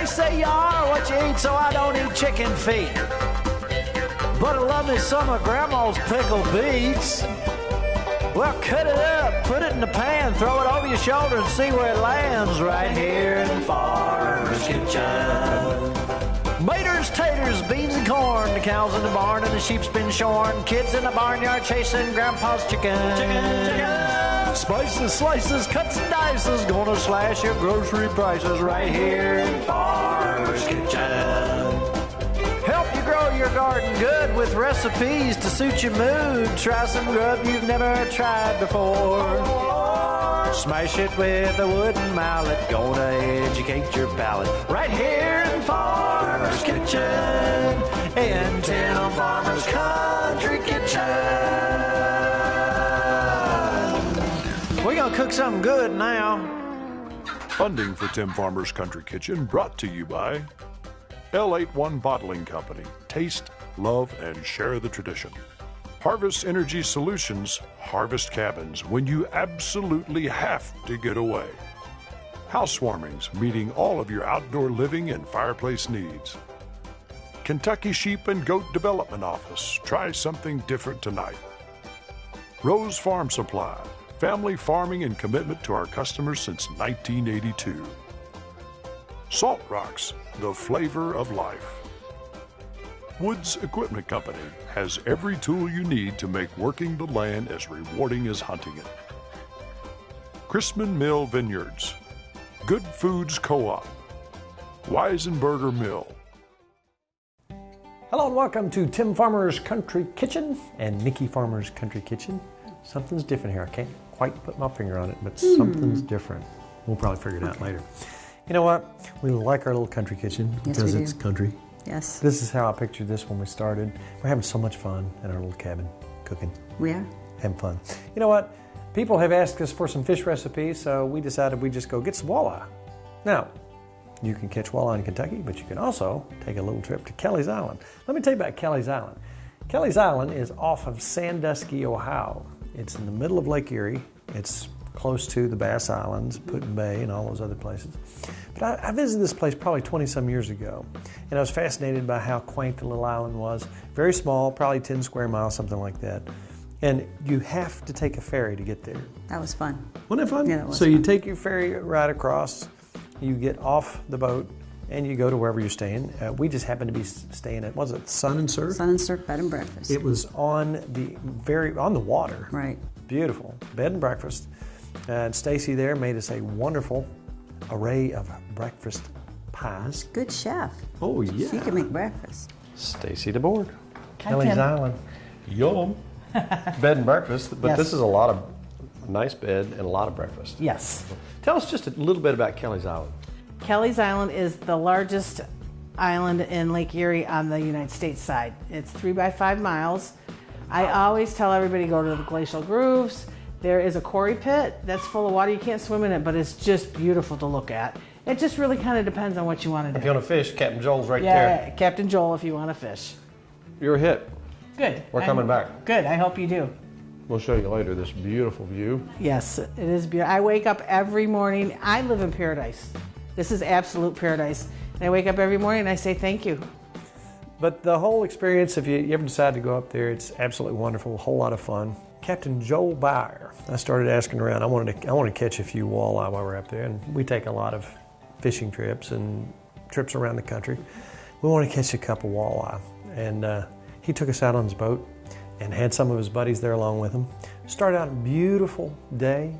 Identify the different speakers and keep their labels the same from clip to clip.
Speaker 1: They say you are what you eat, so I don't eat chicken feet. But I love me some of Grandma's pickled beets. Well, cut it up, put it in the pan, throw it over your shoulder and see where it lands right here in Farmer's Kitchen. Maters, taters, beans and corn, the cows in the barn and the sheep's been shorn, kids in the barnyard chasing Grandpa's chicken. Chicken. Spices, slices, cuts and dices, gonna slash your grocery prices right here in Farmer's Kitchen. Help you grow your garden good with recipes to suit your mood. Try some grub you've never tried before. Smash it with a wooden mallet. Gonna educate your palate. Right here in Farmer's Kitchen. In Tim Farmer's Country Kitchen. We're gonna cook something good now.
Speaker 2: Funding for Tim Farmer's Country Kitchen brought to you by L81 Bottling Company. Taste, love, and share the tradition. Harvest Energy Solutions. Harvest cabins when you absolutely have to get away. Housewarmings, meeting all of your outdoor living and fireplace needs. Kentucky Sheep and Goat Development Office. Try something different tonight. Rose Farm Supply. Family farming and commitment to our customers since 1982. Salt Rocks, the flavor of life. Woods Equipment Company has every tool you need to make working the land as rewarding as hunting it. Chrisman Mill Vineyards. Good Foods Co-op. Weisenberger Mill.
Speaker 3: Hello and welcome to Tim Farmer's Country Kitchen and Nicki Farmer's Country Kitchen. Something's different here. I can't quite put my finger on it, but something's different. We'll probably figure it out later. You know what? We like our little country kitchen because it's country.
Speaker 4: Yes.
Speaker 3: This is how I pictured this when we started. We're having so much fun in our little cabin, cooking.
Speaker 4: We are.
Speaker 3: Having fun. You know what? People have asked us for some fish recipes, so we decided we'd just go get some walleye. Now, you can catch walleye in Kentucky, but you can also take a little trip to Kelleys Island. Let me tell you about Kelleys Island. Kelleys Island is off of Sandusky, Ohio. It's in the middle of Lake Erie. It's close to the Bass Islands, Putin Bay, and all those other places. But I visited this place probably 20-some years ago, and I was fascinated by how quaint the little island was. Very small, probably 10 square miles, something like that. And you have to take a ferry to get there.
Speaker 4: That was fun.
Speaker 3: Wasn't that fun?
Speaker 4: Yeah, it was
Speaker 3: so
Speaker 4: fun.
Speaker 3: You take your ferry ride across, you get off the boat, and you go to wherever you're staying. We just happened to be staying at, was it Sun and Surf?
Speaker 4: Sun and Surf Bed and Breakfast.
Speaker 3: It was on the water.
Speaker 4: Right.
Speaker 3: Beautiful. Bed and breakfast. And Stacy there made us a wonderful array of breakfast pies.
Speaker 4: Good chef.
Speaker 3: Oh, yeah.
Speaker 4: She can make breakfast.
Speaker 3: Stacy DeBoard.
Speaker 5: Hi,
Speaker 3: Kelleys
Speaker 5: Tim.
Speaker 3: Island. Yum. Bed and breakfast, but
Speaker 5: Yes.
Speaker 3: this is a lot of nice bed and a lot of breakfast.
Speaker 5: Yes.
Speaker 3: Tell us just a little bit about Kelleys Island.
Speaker 5: Kelleys Island is the largest island in Lake Erie on the United States side. It's 3 by 5 miles. I always tell everybody to go to the glacial grooves. There is a quarry pit that's full of water. You can't swim in it, but it's just beautiful to look at. It just really kind of depends on what you want to do.
Speaker 3: If you want to fish, Captain Joel's right
Speaker 5: yeah,
Speaker 3: there.
Speaker 5: Captain Joel if you want to fish.
Speaker 3: You're a hit.
Speaker 5: Good.
Speaker 3: We're coming back.
Speaker 5: Good. I hope you do.
Speaker 3: We'll show you later this beautiful view.
Speaker 5: Yes, it is beautiful. I wake up every morning. I live in paradise. This is absolute paradise. And I wake up every morning and I say thank you.
Speaker 3: But the whole experience, if you ever decide to go up there, it's absolutely wonderful, a whole lot of fun. Captain Joel Byer, I started asking around. I wanted to catch a few walleye while we're up there, and we take a lot of fishing trips and trips around the country. We want to catch a couple walleye, and he took us out on his boat and had some of his buddies there along with him. Started out a beautiful day,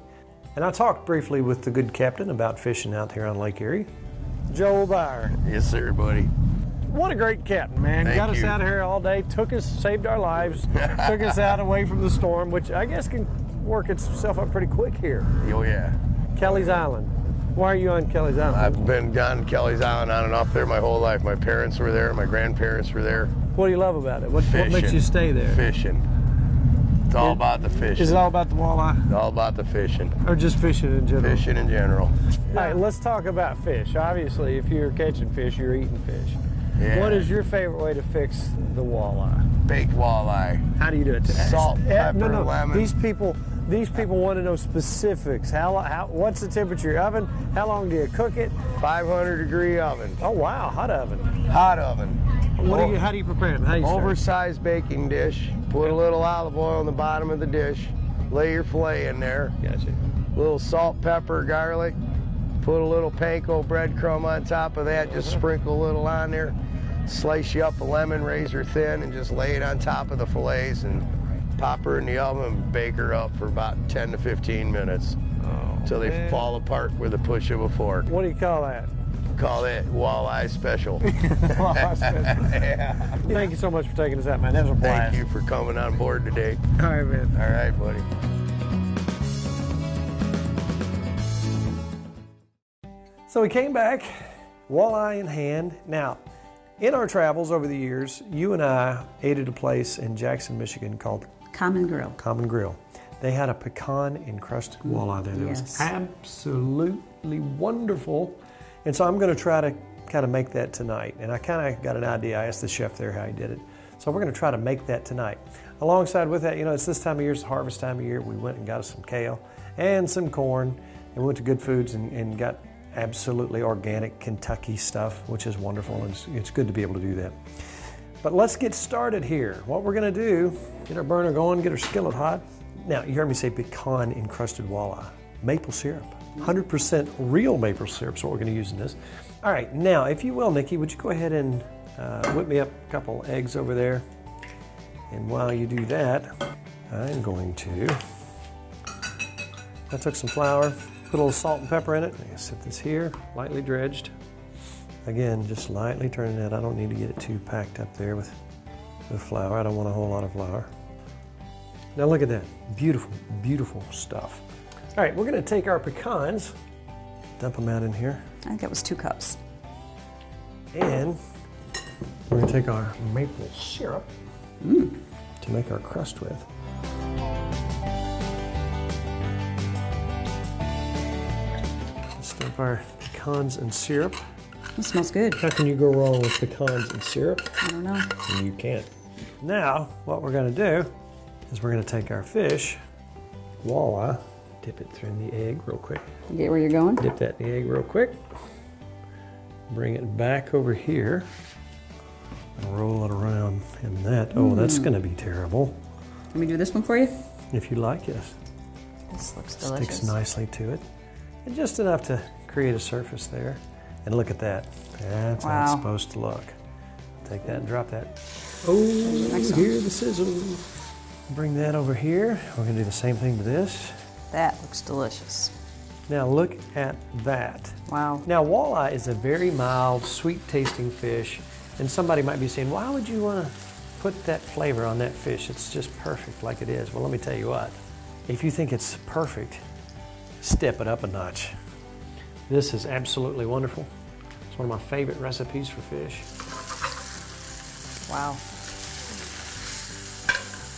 Speaker 3: and I talked briefly with the good captain about fishing out here on Lake Erie. Joel Byer.
Speaker 6: Yes, sir, buddy.
Speaker 3: What a great captain, man.
Speaker 6: Thank
Speaker 3: Got us
Speaker 6: you.
Speaker 3: out here all day, saved our lives, took us out away from the storm, which I guess can work itself up pretty quick here.
Speaker 6: Oh, yeah.
Speaker 3: Kelleys Island. Why are you on Kelleys Island?
Speaker 6: I've been on Kelleys Island on and off there my whole life. My parents were there, my grandparents were there.
Speaker 3: What do you love about it? What makes
Speaker 6: Fishing.
Speaker 3: you stay there?
Speaker 6: Fishing. It's all about the fishing.
Speaker 3: Is it all about the walleye?
Speaker 6: It's all about the fishing.
Speaker 3: Or just fishing in general?
Speaker 6: Fishing in general.
Speaker 3: All right, let's talk about fish. Obviously, if you're catching fish, you're eating fish.
Speaker 6: Yeah.
Speaker 3: What is your favorite way to fix the walleye?
Speaker 6: Baked walleye.
Speaker 3: How do you do it?
Speaker 6: Salt, pepper,
Speaker 3: no.
Speaker 6: lemon.
Speaker 3: These people These people want to know specifics. What's the temperature of your oven? How long do you cook it?
Speaker 6: 500-degree oven.
Speaker 3: Oh wow, hot oven.
Speaker 6: Hot oven.
Speaker 3: How do you prepare them? How do you start?
Speaker 6: Oversized baking dish. Put a little olive oil in the bottom of the dish. Lay your filet in there.
Speaker 3: Gotcha.
Speaker 6: A little salt, pepper, garlic. Put a little panko breadcrumb on top of that. Just sprinkle a little on there. Slice you up a lemon, razor thin, and just lay it on top of the fillets and pop her in the oven and bake her up for about 10 to 15 minutes until they fall apart with a push of a fork.
Speaker 3: What do you call that?
Speaker 6: Call it walleye special.
Speaker 3: Walleye special. Yeah. Thank you so much for taking us out, man. That was a blast.
Speaker 6: Thank you for coming on board today.
Speaker 3: All right, man.
Speaker 6: All right, buddy.
Speaker 3: So we came back, walleye in hand. Now, in our travels over the years, you and I ate at a place in Jackson, Michigan called
Speaker 4: Common Grill.
Speaker 3: Common Grill. They had a pecan-encrusted walleye there that was absolutely wonderful. And so I'm going to try to kind of make that tonight. And I kind of got an idea. I asked the chef there how he did it. So we're going to try to make that tonight. Alongside with that, you know, it's this time of year, it's the harvest time of year. We went and got us some kale and some corn. And we went to Good Foods and got absolutely organic Kentucky stuff, which is wonderful. And it's good to be able to do that. But let's get started here. What we're going to do, get our burner going, get our skillet hot. Now, you heard me say pecan-encrusted walleye. Maple syrup. 100% real maple syrup is what we're going to use in this. All right, now, if you will, Nikki, would you go ahead and whip me up a couple eggs over there? And while you do that, I'm going to, I took some flour, put a little salt and pepper in it. I'm going to set this here, lightly dredged. Again, just lightly turning that. I don't need to get it too packed up there with flour. I don't want a whole lot of flour. Now look at that. Beautiful, beautiful stuff. All right, we're going to take our pecans, dump them out in here.
Speaker 4: I think that was 2 cups.
Speaker 3: And we're going to take our maple syrup to make our crust with. Let's dump our pecans and syrup.
Speaker 4: It smells good.
Speaker 3: How can you go wrong with pecans and syrup?
Speaker 4: I don't know.
Speaker 3: You can't. Now, what we're going to do is we're going to take our fish, walleye, dip it through in the egg real quick.
Speaker 4: You get where you're going?
Speaker 3: Dip that in the egg real quick. Bring it back over here and roll it around in that. Oh, that's going to be terrible.
Speaker 4: Let me do this one for you?
Speaker 3: If you like, yes.
Speaker 4: This looks delicious.
Speaker 3: Sticks nicely to it. And just enough to create a surface there. And look at that. That's how it's supposed to look. Take that and drop that. Oh, hear the sizzle. Bring that over here. We're going to do the same thing to this.
Speaker 4: That looks delicious.
Speaker 3: Now look at that.
Speaker 4: Wow.
Speaker 3: Now walleye is a very mild, sweet tasting fish. And somebody might be saying, why would you want to put that flavor on that fish? It's just perfect like it is. Well, let me tell you what. If you think it's perfect, step it up a notch. This is absolutely wonderful. It's one of my favorite recipes for fish.
Speaker 4: Wow.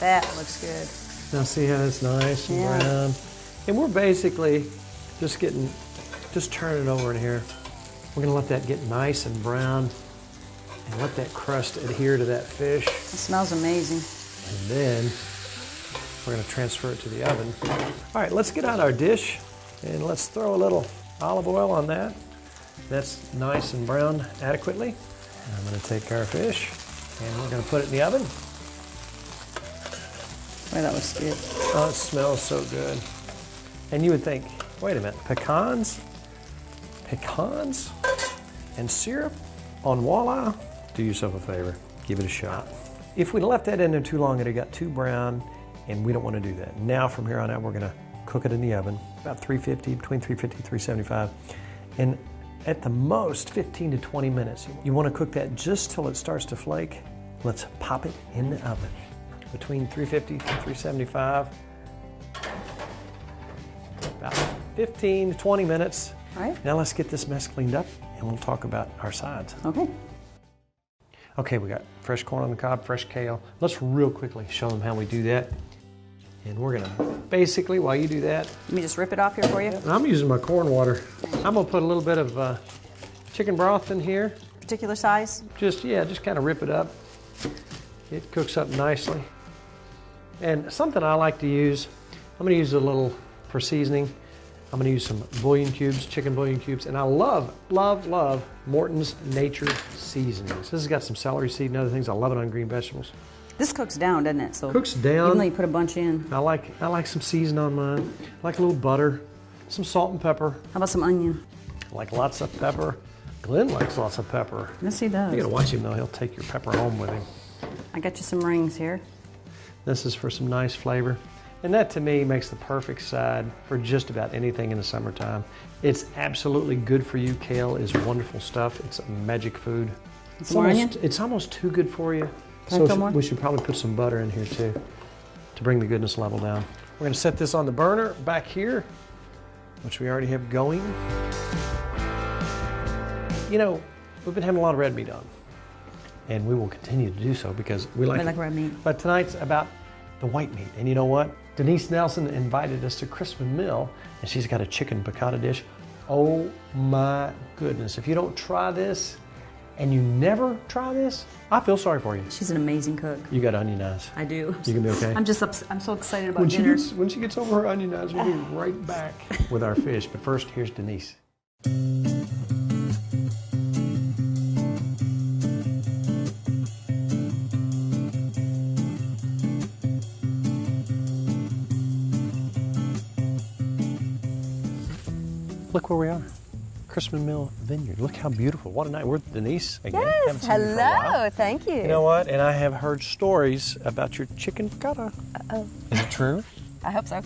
Speaker 4: That looks good.
Speaker 3: Now see how it's nice and brown? And we're basically just turning it over in here. We're gonna let that get nice and brown and let that crust adhere to that fish.
Speaker 4: It smells amazing.
Speaker 3: And then we're gonna transfer it to the oven. All right, let's get out our dish and let's throw a little olive oil on that. That's nice and browned adequately. And I'm gonna take our fish and we're gonna put it in the oven.
Speaker 4: Boy, that looks good.
Speaker 3: Oh, it smells so good. And you would think, wait a minute, pecans and syrup on walleye? Do yourself a favor, give it a shot. If we'd left that in there too long, it'd have got too brown, and we don't want to do that. Now from here on out, we're gonna cook it in the oven, about 350, between 350 and 375. And at the most, 15 to 20 minutes. You want to cook that just till it starts to flake. Let's pop it in the oven. Between 350 and 375. About 15 to 20 minutes.
Speaker 4: All right.
Speaker 3: Now let's get this mess cleaned up and we'll talk about our sides.
Speaker 4: Okay.
Speaker 3: Okay, we got fresh corn on the cob, fresh kale. Let's real quickly show them how we do that. And we're gonna basically, while you do that.
Speaker 4: Let me just rip it off here for you.
Speaker 3: I'm using my corn water. I'm gonna put a little bit of chicken broth in here.
Speaker 4: Particular size?
Speaker 3: Just kind of rip it up. It cooks up nicely. And something I like to use I'm going to use a little for seasoning. I'm going to use some bouillon cubes, chicken bouillon cubes, and I love, love, love Morton's Nature Seasonings. This has got some celery seed and other things. I love it on green vegetables.
Speaker 4: This cooks down, doesn't it? So
Speaker 3: Cooks down.
Speaker 4: even though you put a bunch in.
Speaker 3: I like some season on mine. I like a little butter, some salt and pepper.
Speaker 4: How about some onion?
Speaker 3: I like lots of pepper. Glenn likes lots of pepper.
Speaker 4: Yes, he does.
Speaker 3: You gotta watch him though. He'll take your pepper home with him.
Speaker 4: I got you some rings here.
Speaker 3: This is for some nice flavor. And that to me makes the perfect side for just about anything in the summertime. It's absolutely good for you. Kale is wonderful stuff. It's a magic food. It's almost too good for you.
Speaker 4: Can I put more?
Speaker 3: We should probably put some butter in here too to bring the goodness level down. We're gonna set this on the burner back here, which we already have going. You know, we've been having a lot of red meat on, and we will continue to do so because we like
Speaker 4: red meat.
Speaker 3: But tonight's about the white meat. And you know what? Denise Nelson invited us to Chrisman Mill, and she's got a chicken piccata dish. Oh my goodness. If you don't try this, and you never try this, I feel sorry for you.
Speaker 4: She's an amazing cook.
Speaker 3: You got onion eyes.
Speaker 4: I do.
Speaker 3: You can be okay.
Speaker 4: I'm so excited about dinner.
Speaker 3: When she gets over her onion eyes, we'll be right back with our fish. But first, here's Denise. Look where we are. Chrisman Mill Vineyard. Look how beautiful. What a night. We're with Denise again.
Speaker 7: Yes, hello. Thank you.
Speaker 3: You know what? And I have heard stories about your chicken piccata.
Speaker 7: Uh-oh.
Speaker 3: Is it true?
Speaker 7: I hope so.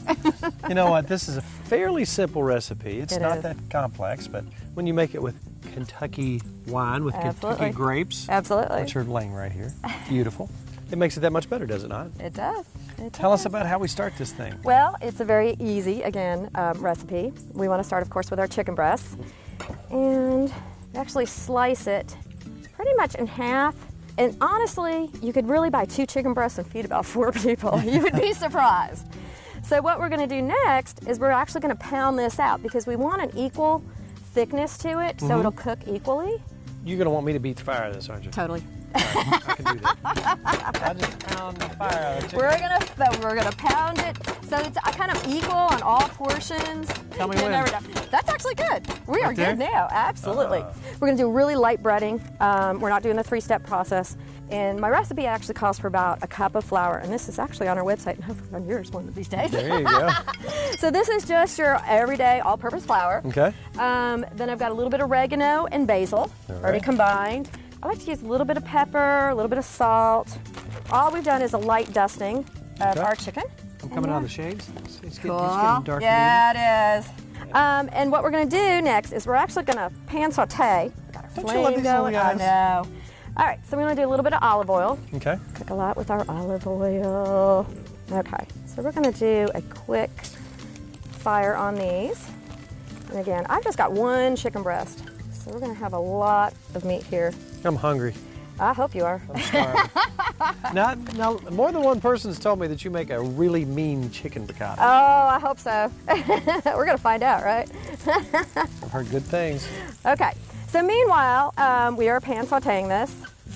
Speaker 3: You know what? This is a fairly simple recipe. It's
Speaker 7: It
Speaker 3: not
Speaker 7: is.
Speaker 3: that complex, but when you make it with Kentucky wine, with
Speaker 7: Absolutely.
Speaker 3: Kentucky grapes,
Speaker 7: Absolutely.
Speaker 3: which are laying right here, beautiful, it makes it that much better, does it not?
Speaker 7: It does.
Speaker 3: Tell us about how we start this thing.
Speaker 7: Well, it's a very easy, again, recipe. We want to start, of course, with our chicken breasts. And actually slice it pretty much in half. And honestly, you could really buy 2 chicken breasts and feed about 4 people. You would be surprised. So what we're going to do next is we're actually going to pound this out because we want an equal thickness to it so it'll cook equally.
Speaker 3: You're going to want me to beat the fire of this, aren't you?
Speaker 7: Totally.
Speaker 3: I can do that. I just pound the fire out of the chicken.
Speaker 7: We're gonna pound it so it's kind of equal on all portions.
Speaker 3: Tell me
Speaker 7: You
Speaker 3: when.
Speaker 7: never know. That's actually good. We are
Speaker 3: there?
Speaker 7: good now. Absolutely. We're gonna do really light breading. We're not doing the 3-step process. And my recipe actually calls for about a cup of flour, and this is actually on our website and hopefully on yours one of these days.
Speaker 3: There you go.
Speaker 7: So this is just your everyday all-purpose flour.
Speaker 3: Okay.
Speaker 7: Then I've got a little bit of oregano and basil already combined. I like to use a little bit of pepper, a little bit of salt. All we've done is a light dusting of our chicken.
Speaker 3: I'm coming out of the shades. It's getting dark.
Speaker 7: Yeah, it is. And what we're going to do next is we're actually going to pan saute. Got our
Speaker 3: Don't you love
Speaker 7: flame
Speaker 3: these little
Speaker 7: going.
Speaker 3: guys?
Speaker 7: I know. All right, so we're going to do a little bit of olive oil.
Speaker 3: Okay.
Speaker 7: Cook a lot with our olive oil. Okay, so we're going to do a quick fire on these. And again, I've just got 1 chicken breast, so we're going to have a lot of meat here.
Speaker 3: I'm hungry.
Speaker 7: I hope you are.
Speaker 3: I'm starving. now, more than one person's told me that you make a really mean chicken piccata.
Speaker 7: Oh, I hope so. We're going to find out, right?
Speaker 3: I've heard good things.
Speaker 7: Okay, so meanwhile, we are pan sauteing this.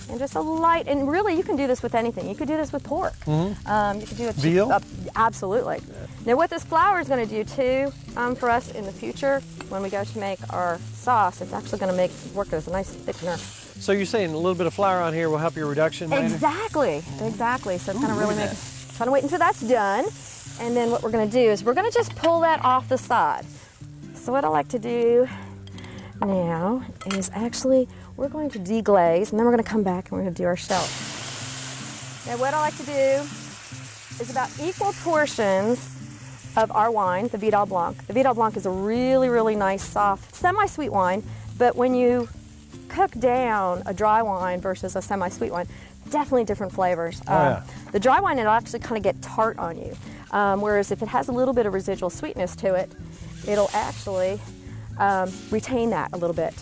Speaker 7: And just a light, and really you can do this with anything. You could do this with pork. You could do it.
Speaker 3: Veal?
Speaker 7: Absolutely. Now what this flour is going to do too for us in the future, when we go to make our sauce, it's actually going to work as a nice thickener.
Speaker 3: So you're saying a little bit of flour on here will help your reduction later?
Speaker 7: Exactly. So it's going to really make. Kind of wait until that's done, and then what we're going to do is we're going to just pull that off the side. So what I like to do now is actually we're going to deglaze, and then we're going to come back and we're going to do our shell. Now what I like to do is about equal portions of our wine, the Vidal Blanc. The Vidal Blanc is a really, really nice, soft, semi-sweet wine, but when you cook down a dry wine versus a semi-sweet wine, definitely different flavors. The dry wine, it'll actually kind of get tart on you, whereas if it has a little bit of residual sweetness to it, it'll actually retain that a little bit,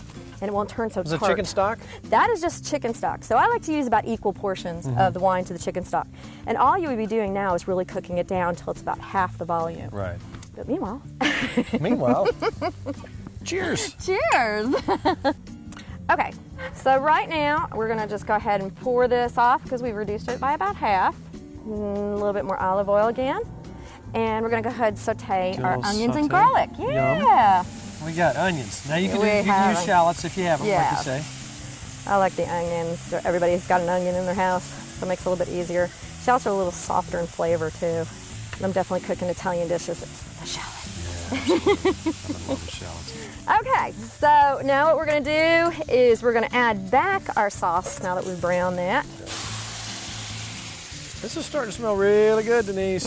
Speaker 7: and it won't turn so tart.
Speaker 3: Is it chicken stock?
Speaker 7: That is just chicken stock. So I like to use about equal portions of the wine to the chicken stock. And all you would be doing now is really cooking it down until it's about half the volume.
Speaker 3: Right.
Speaker 7: But meanwhile.
Speaker 3: Cheers.
Speaker 7: Cheers. Okay, so right now we're gonna just go ahead and pour this off because we've reduced it by about half. A little bit more olive oil again. And we're going to go ahead and saute
Speaker 3: Do a
Speaker 7: our
Speaker 3: little
Speaker 7: onions and
Speaker 3: saute.
Speaker 7: garlic.
Speaker 3: Yum.
Speaker 7: Yeah.
Speaker 3: We got onions. Now you can,
Speaker 7: We
Speaker 3: you can
Speaker 7: have
Speaker 3: use
Speaker 7: them.
Speaker 3: shallots if you have them,
Speaker 7: Yeah.
Speaker 3: like you say.
Speaker 7: I like the onions. Everybody's got an onion in their house, so it makes it a little bit easier. Shallots are a little softer in flavor, too. And I'm definitely cooking Italian dishes. It's the shallot.
Speaker 3: I love the shallots.
Speaker 7: Okay, so now what we're going to do is we're going to add back our sauce now that we've browned that.
Speaker 3: This is starting to smell really good, Denise.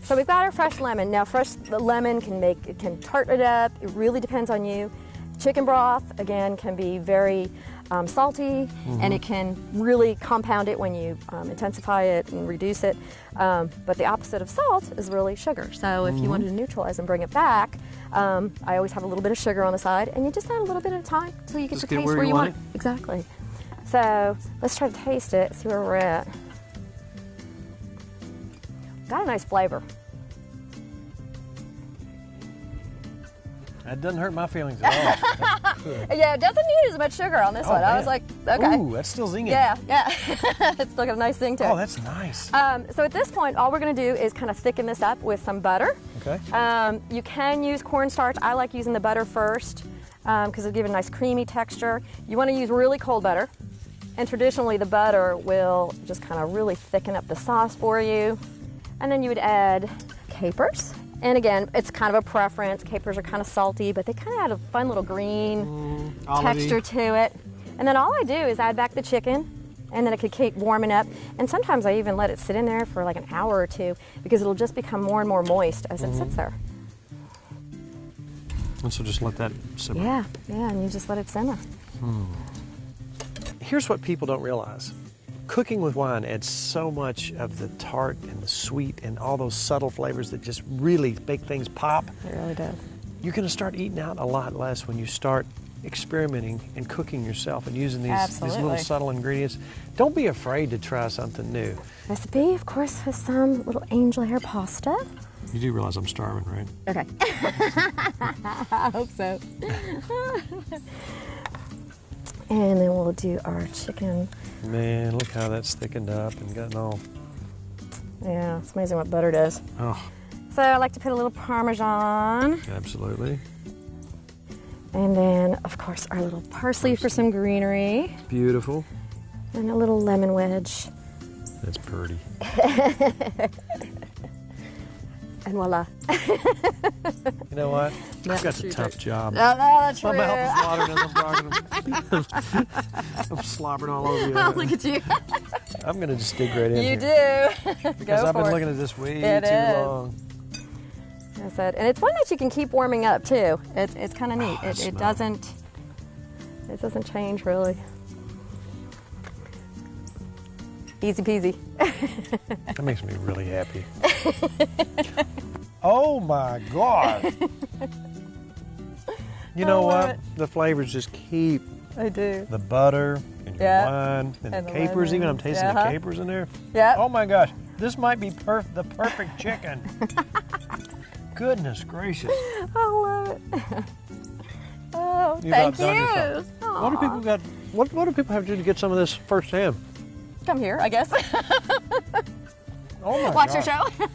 Speaker 7: So we've got our fresh lemon. Now, fresh lemon can tarten it up. It really depends on you. Chicken broth, again, can be very salty, and it can really compound it when you intensify it and reduce it. But the opposite of salt is really sugar. So if you wanted to neutralize and bring it back, I always have a little bit of sugar on the side, and you just add a little bit at a time until you get
Speaker 3: Just
Speaker 7: the
Speaker 3: get
Speaker 7: taste
Speaker 3: where
Speaker 7: where
Speaker 3: you
Speaker 7: you
Speaker 3: want
Speaker 7: want it. Exactly. So let's try to taste it, see where we're at. Got a nice flavor.
Speaker 3: That doesn't hurt my feelings at all.
Speaker 7: Yeah, it doesn't need as much sugar on this one. I was like, okay.
Speaker 3: Ooh, that's still zinging.
Speaker 7: Yeah. It's still got a nice thing to it.
Speaker 3: Oh, that's nice.
Speaker 7: So at this point, all we're going to do is kind of thicken this up with some butter.
Speaker 3: Okay.
Speaker 7: You can use cornstarch. I like using the butter first because it'll give a nice creamy texture. You want to use really cold butter. And traditionally, the butter will just kind of really thicken up the sauce for you. And then you would add capers. And again, it's kind of a preference. Capers are kind of salty, but they kind of add a fun little green texture to it. And then all I do is add back the chicken, and then it could keep warming up. And sometimes I even let it sit in there for like an hour or two because it'll just become more and more moist as it sits there.
Speaker 3: And so just let that simmer.
Speaker 7: Yeah, and you just let it simmer.
Speaker 3: Here's what people don't realize. Cooking with wine adds so much of the tart and the sweet and all those subtle flavors that just really make things pop.
Speaker 7: It really does.
Speaker 3: You're going to start eating out a lot less when you start experimenting and cooking yourself and using these little subtle ingredients. Don't be afraid to try something new.
Speaker 7: Recipe, of course, has some little angel hair pasta.
Speaker 3: You do realize I'm starving, right?
Speaker 7: Okay. I hope so. And then we'll do our chicken.
Speaker 3: Man, look how that's thickened up and gotten all.
Speaker 7: Yeah, it's amazing what butter does.
Speaker 3: Oh,
Speaker 7: So I like to put a little Parmesan.
Speaker 3: absolutely.
Speaker 7: And then, of course, our little parsley for some greenery.
Speaker 3: Beautiful.
Speaker 7: And a little lemon wedge.
Speaker 3: That's pretty.
Speaker 7: And voila.
Speaker 3: You know what? I've got
Speaker 7: true,
Speaker 3: a tough job.
Speaker 7: No, that's
Speaker 3: My
Speaker 7: true.
Speaker 3: mouth is watering as I'm slobbering all over you.
Speaker 7: Oh, look at you.
Speaker 3: I'm going to just dig right in
Speaker 7: You
Speaker 3: here.
Speaker 7: do.
Speaker 3: Because
Speaker 7: Go
Speaker 3: I've been
Speaker 7: for it.
Speaker 3: looking at this way
Speaker 7: It
Speaker 3: too
Speaker 7: is.
Speaker 3: long.
Speaker 7: That's it. And it's one that you can keep warming up too. It's kind of neat.
Speaker 3: that
Speaker 7: It
Speaker 3: smell.
Speaker 7: doesn't change really. Easy peasy.
Speaker 3: That makes me really happy. Oh my God. You know
Speaker 7: love
Speaker 3: what?
Speaker 7: it.
Speaker 3: The flavors just keep
Speaker 7: I do.
Speaker 3: the butter and your
Speaker 7: Yeah.
Speaker 3: wine and,
Speaker 7: And
Speaker 3: the
Speaker 7: the
Speaker 3: capers. Even I'm
Speaker 7: lemons.
Speaker 3: tasting the
Speaker 7: Uh-huh.
Speaker 3: capers in there.
Speaker 7: Yep.
Speaker 3: Oh my gosh. This might be the perfect chicken. Goodness gracious.
Speaker 7: I love it. Oh,
Speaker 3: You've
Speaker 7: thank
Speaker 3: outdone
Speaker 7: you.
Speaker 3: yourself. What do people got? What do people have to do to get some of this firsthand?
Speaker 7: Come here, I guess.
Speaker 3: Oh my
Speaker 7: Watch your
Speaker 3: gosh.
Speaker 7: show.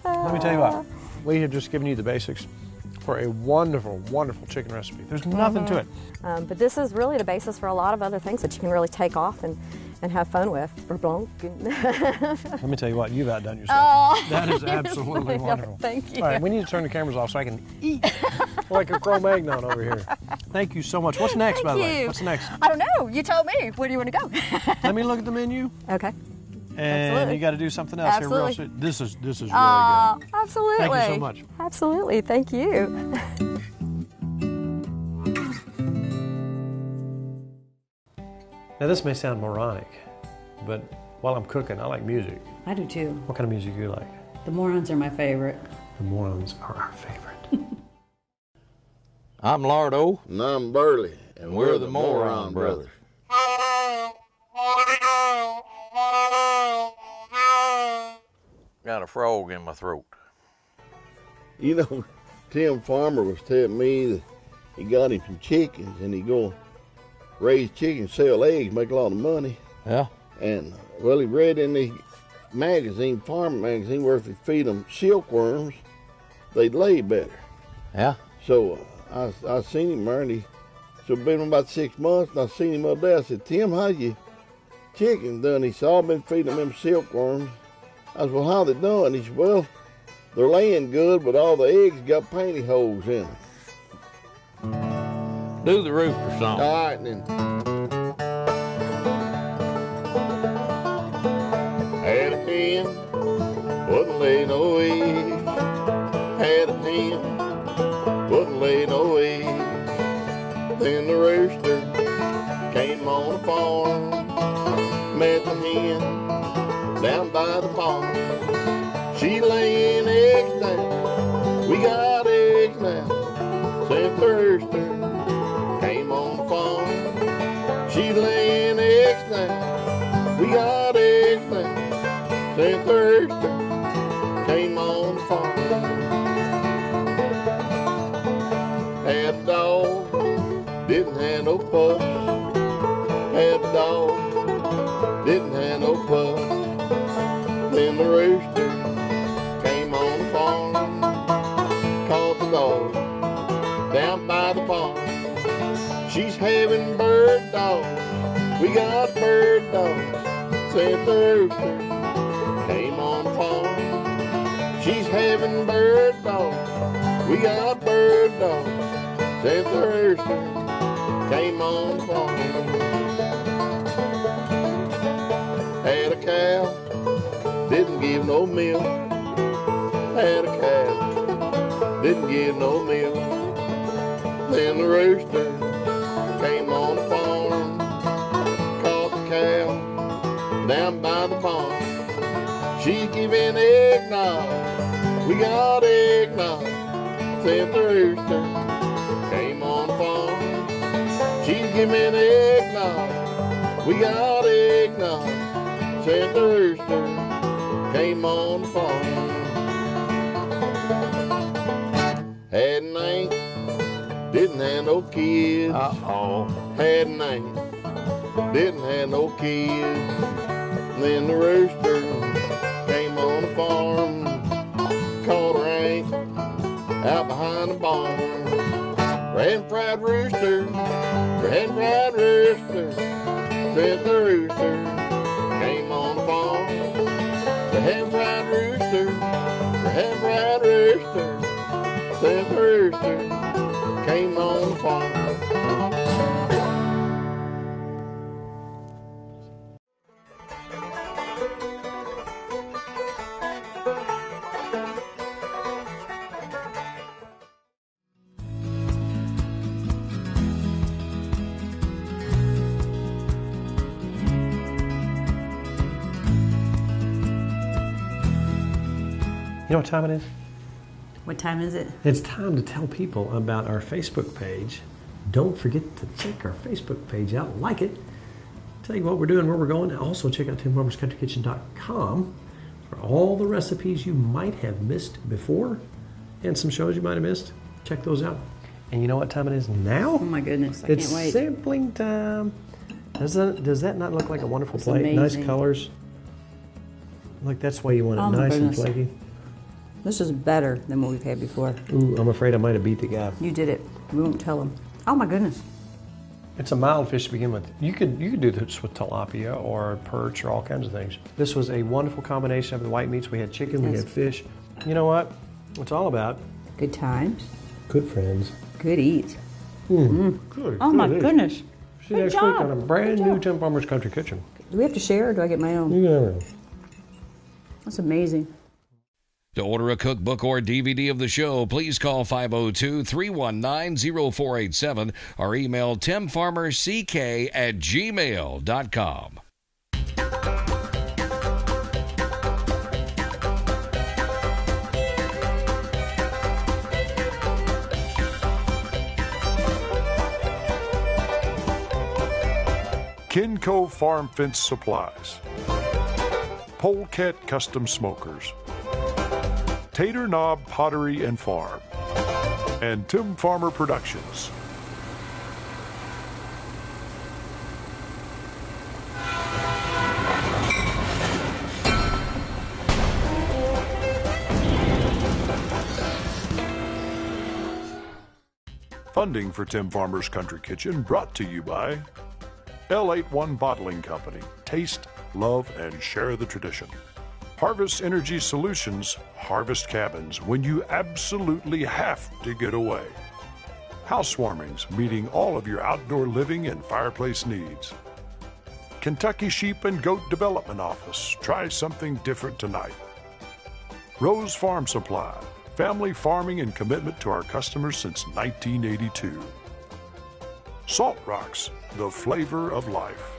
Speaker 3: Let me tell you what. We have just given you the basics for a wonderful, wonderful chicken recipe. There's nothing to it.
Speaker 7: But this is really the basis for a lot of other things that you can really take off and have fun with. For blanc.
Speaker 3: Let me tell you what, you've outdone yourself.
Speaker 7: Oh,
Speaker 3: That is absolutely wonderful.
Speaker 7: Thank you.
Speaker 3: All right, we need to turn the cameras off so I can eat like a Cro-Magnon over here. Thank you so much. What's next, by the way?
Speaker 7: you.
Speaker 3: What's next?
Speaker 7: I don't know. You told me. Where do you want to go?
Speaker 3: Let me look at the menu,
Speaker 7: Okay.
Speaker 3: and
Speaker 7: Absolutely.
Speaker 3: you got to do something else here real
Speaker 7: Absolutely.
Speaker 3: soon. This is really good.
Speaker 7: Absolutely.
Speaker 3: Thank you so much.
Speaker 7: Absolutely. Thank you.
Speaker 3: Now this may sound moronic, but while I'm cooking, I like music.
Speaker 8: I do too.
Speaker 3: What kind of music do you like?
Speaker 8: The Morons are my favorite.
Speaker 3: The Morons are our favorite.
Speaker 9: I'm Lardo,
Speaker 10: And I'm Burley,
Speaker 9: and we're the Moron Brothers. Got a frog in my throat.
Speaker 10: You know, Tim Farmer was telling me that he got him some chickens and he go raise chickens, sell eggs, make a lot of money.
Speaker 9: Yeah?
Speaker 10: And, well, he read in the magazine, farm magazine, where if you feed them silkworms, they'd lay better.
Speaker 9: Yeah.
Speaker 10: So I seen him there, and so it's been about 6 months, and I seen him the other day. I said, Tim, how's your chicken done? He said, I've been feeding them silkworms. I said, well, how they done? He said, well, they're laying good, but all the eggs got pantyhose in them.
Speaker 9: Do the Rooster Song.
Speaker 10: All right, then. Had a hen, wouldn't lay no eggs. Had a hen, wouldn't lay no eggs. Then the rooster came on the farm, met the hen down by the farm. She laying eggs now, we got eggs now. Said the rooster came on the farm. She laying eggs now, we got eggs now. Said the rooster came on the farm. Had a dog, didn't have no puss. Had a dog, didn't have no puss. Then the rooster came on the farm, caught the dog down by the barn. She's having bird dogs, we got bird dogs. Said the rooster came on the farm. She's having bird dogs, we got bird dogs. Said the rooster came on the farm. Had a cow, didn't give no milk. Had a cow, didn't give no milk. Then the rooster came on the farm, caught the cow down by the barn. She's giving eggnog, we got eggnog. Said the rooster came on the farm. She's giving eggnog, we got eggnog. Said the rooster came on the farm. Had an aunt, didn't have no kids. Had an aunt, didn't have no kids. Then the rooster came on the farm, caught her aunt out behind the barn. Ran fried rooster, ran fried rooster. Said the rooster came on the farm. Ran fried rooster, ran fried rooster. Said the rooster came on the farm.
Speaker 3: You know what time it is?
Speaker 4: What time is it?
Speaker 3: It's time to tell people about our Facebook page. Don't forget to check our Facebook page out, like it, tell you what we're doing, where we're going. Also check out TimFarmersCountryKitchen.com for all the recipes you might have missed before and some shows you might have missed. Check those out. And you know what time it is now?
Speaker 4: Oh my goodness, I
Speaker 3: It's
Speaker 4: can't wait.
Speaker 3: sampling time. Does that not look like a wonderful
Speaker 4: It's
Speaker 3: plate?
Speaker 4: amazing.
Speaker 3: Nice colors. Like that's why you want it
Speaker 4: Oh my
Speaker 3: nice and
Speaker 4: goodness.
Speaker 3: flaky.
Speaker 4: This is better than what we've had before.
Speaker 3: Ooh, I'm afraid I might have beat the guy.
Speaker 4: You did it. We won't tell him. Oh my goodness.
Speaker 3: It's a mild fish to begin with. You could do this with tilapia or perch or all kinds of things. This was a wonderful combination of the white meats. We had chicken, we
Speaker 4: Yes.
Speaker 3: had fish. You know what? It's all about
Speaker 4: Good times.
Speaker 3: good friends.
Speaker 4: Good eats.
Speaker 3: Good.
Speaker 4: Oh my
Speaker 3: good.
Speaker 4: goodness.
Speaker 3: See you
Speaker 4: Good
Speaker 3: next
Speaker 4: job.
Speaker 3: week on a brand
Speaker 4: Good
Speaker 3: new
Speaker 4: job.
Speaker 3: Tim Farmer's Country Kitchen.
Speaker 4: Do we have to share or do I get my own?
Speaker 3: You never know.
Speaker 4: That's amazing.
Speaker 11: To order a cookbook or DVD of the show, please call 502-319-0487 or email timfarmerck@gmail.com.
Speaker 2: Kencove Farm Fence Supplies, Polecat Custom Smokers, Tater Knob Pottery and Farm, and Tim Farmer Productions. Funding for Tim Farmer's Country Kitchen brought to you by L81 Bottling Company. Taste, love, and share the tradition. Harvest Energy Solutions, harvest cabins when you absolutely have to get away. Housewarmings, meeting all of your outdoor living and fireplace needs. Kentucky Sheep and Goat Development Office, try something different tonight. Rose Farm Supply, family farming and commitment to our customers since 1982. Salt Rocks, the flavor of life.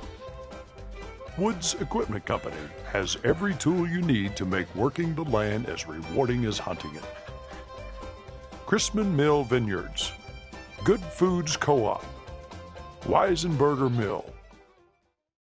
Speaker 2: Woods Equipment Company has every tool you need to make working the land as rewarding as hunting it. Chrisman Mill Vineyards, Good Foods Co-op, Weisenberger Mill,